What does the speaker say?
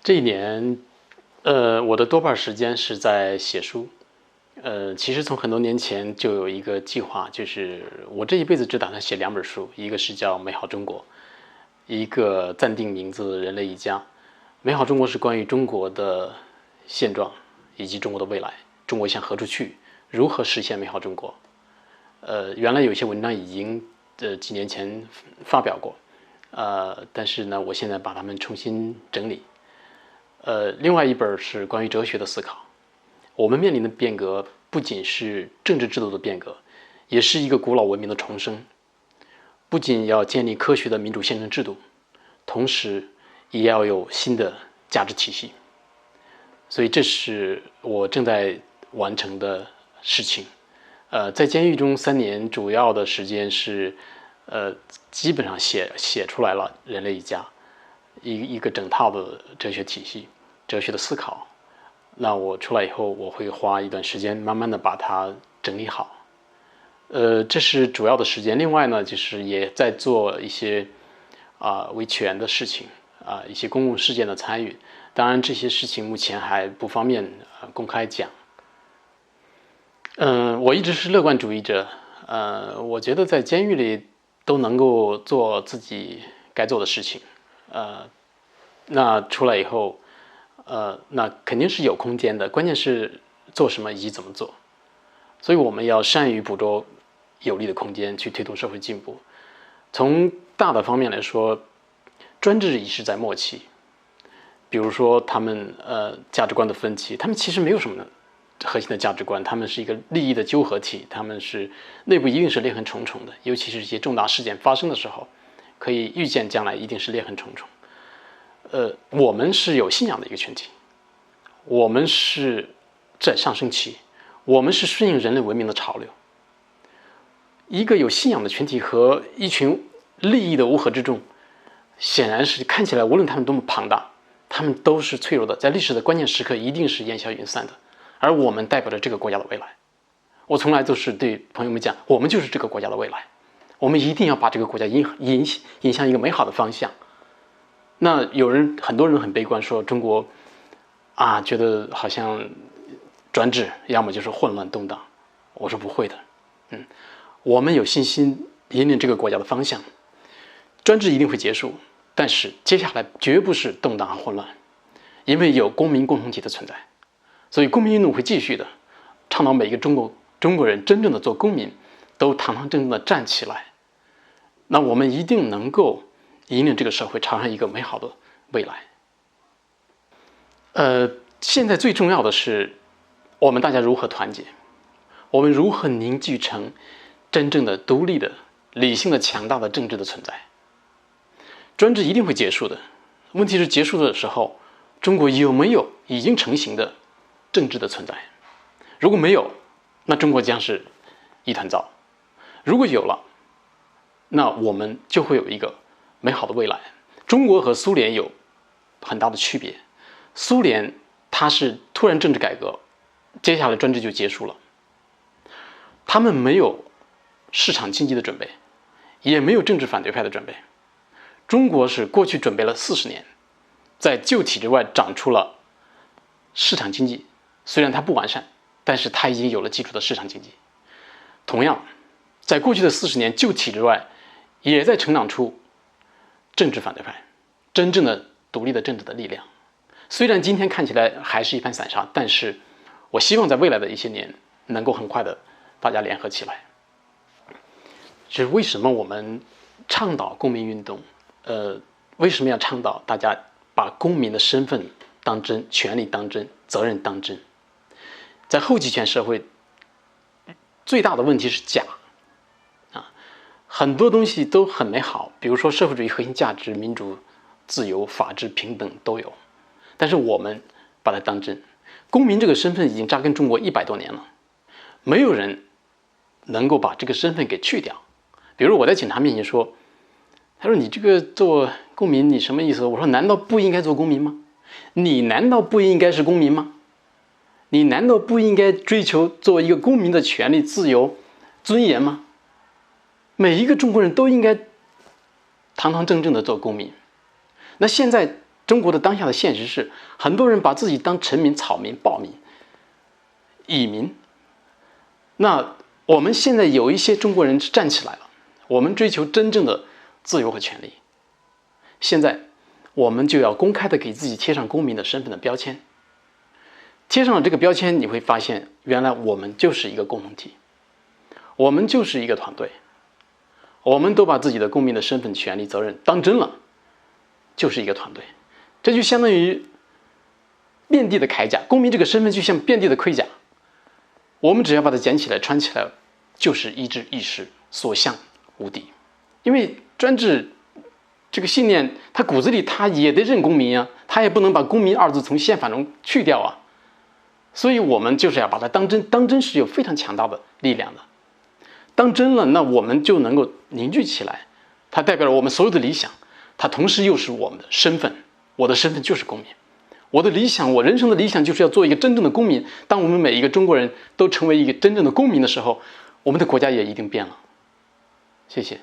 这一年，我的多半时间是在写书。其实从很多年前就有一个计划，就是我这一辈子只打算写2本书，一个是叫《美好中国》，一个暂定名字《人类一家》。美好中国是关于中国的现状以及中国的未来，中国向何处去，如何实现美好中国。原来有些文章已经几年前发表过，但是呢，我现在把它们重新整理。另外一本是关于哲学的思考。我们面临的变革不仅是政治制度的变革，也是一个古老文明的重生。不仅要建立科学的民主宪政制度，同时也要有新的价值体系。所以这是我正在完成的事情。在监狱中3年，主要的时间是，基本上写出来了《人类一家》，一个整套的哲学体系、哲学的思考。那我出来以后，我会花一段时间，慢慢的把它整理好。这是主要的时间。另外呢，就是也在做一些维权的事情，一些公共事件的参与。当然，这些事情目前还不方便公开讲。我一直是乐观主义者。我觉得在监狱里都能够做自己该做的事情。那出来以后，那肯定是有空间的，关键是做什么以及怎么做。所以我们要善于捕捉有利的空间，去推动社会进步。从大的方面来说，专制已是在末期。比如说他们价值观的分歧，他们其实没有什么核心的价值观，他们是一个利益的纠合体，他们是内部一定是裂痕重重的，尤其是一些重大事件发生的时候，可以预见将来一定是裂痕重重。我们是有信仰的一个群体，我们是在上升期，我们是顺应人类文明的潮流。一个有信仰的群体和一群利益的乌合之众，显然是看起来无论他们多么庞大，他们都是脆弱的，在历史的关键时刻一定是烟消云散的。而我们代表着这个国家的未来。我从来都是对朋友们讲，我们就是这个国家的未来，我们一定要把这个国家引向一个美好的方向。那很多人很悲观，说中国觉得好像专制，要么就是混乱动荡。我说不会的，我们有信心引领这个国家的方向。专制一定会结束，但是接下来绝不是动荡和混乱，因为有公民共同体的存在，所以公民运动会继续的，倡导每一个中国人真正的做公民，都堂堂正正的站起来。那我们一定能够引领这个社会朝向一个美好的未来。现在最重要的是，我们大家如何团结，我们如何凝聚成真正的独立的、理性的、强大的政治的存在。专制一定会结束的，问题是结束的时候，中国有没有已经成型的政治的存在？如果没有，那中国将是一团糟；如果有了，那我们就会有一个美好的未来。中国和苏联有很大的区别，苏联它是突然政治改革，接下来专制就结束了。他们没有市场经济的准备，也没有政治反对派的准备。中国是过去准备了40年，在旧体制外长出了市场经济，虽然它不完善，但是它已经有了基础的市场经济。同样，在过去的40年，旧体制外也在成长出政治反对派，真正的独立的政治的力量。虽然今天看起来还是一盘散沙，但是我希望在未来的一些年能够很快的大家联合起来。这是为什么我们倡导公民运动？为什么要倡导大家把公民的身份当真，权利当真，责任当真？在后集权社会，最大的问题是假很多东西都很美好，比如说社会主义核心价值、民主、自由、法治、平等都有，但是我们把它当真。公民这个身份已经扎根中国100多年了，没有人能够把这个身份给去掉。比如我在警察面前说，他说你这个做公民你什么意思？我说难道不应该做公民吗？你难道不应该是公民吗？你难道不应该追求做一个公民的权利、自由、尊严吗？每一个中国人都应该堂堂正正的做公民。那现在中国的当下的现实是，很多人把自己当臣民、草民、暴民、蚁民。那我们现在有一些中国人站起来了，我们追求真正的自由和权利。现在我们就要公开的给自己贴上公民的身份的标签。贴上了这个标签，你会发现，原来我们就是一个共同体，我们就是一个团队，我们都把自己的公民的身份、权利、责任当真了，就是一个团队。这就相当于遍地的铠甲，公民这个身份就像遍地的盔甲，我们只要把它捡起来穿起来，就是一志一时，所向无敌。因为专制这个信念，他骨子里他也得认公民啊，他也不能把公民二字从宪法中去掉啊。所以我们就是要把它当真，当真是有非常强大的力量的。当真了，那我们就能够凝聚起来，它代表了我们所有的理想，它同时又是我们的身份。我的身份就是公民，我的理想，我人生的理想就是要做一个真正的公民。当我们每一个中国人都成为一个真正的公民的时候，我们的国家也一定变了。谢谢。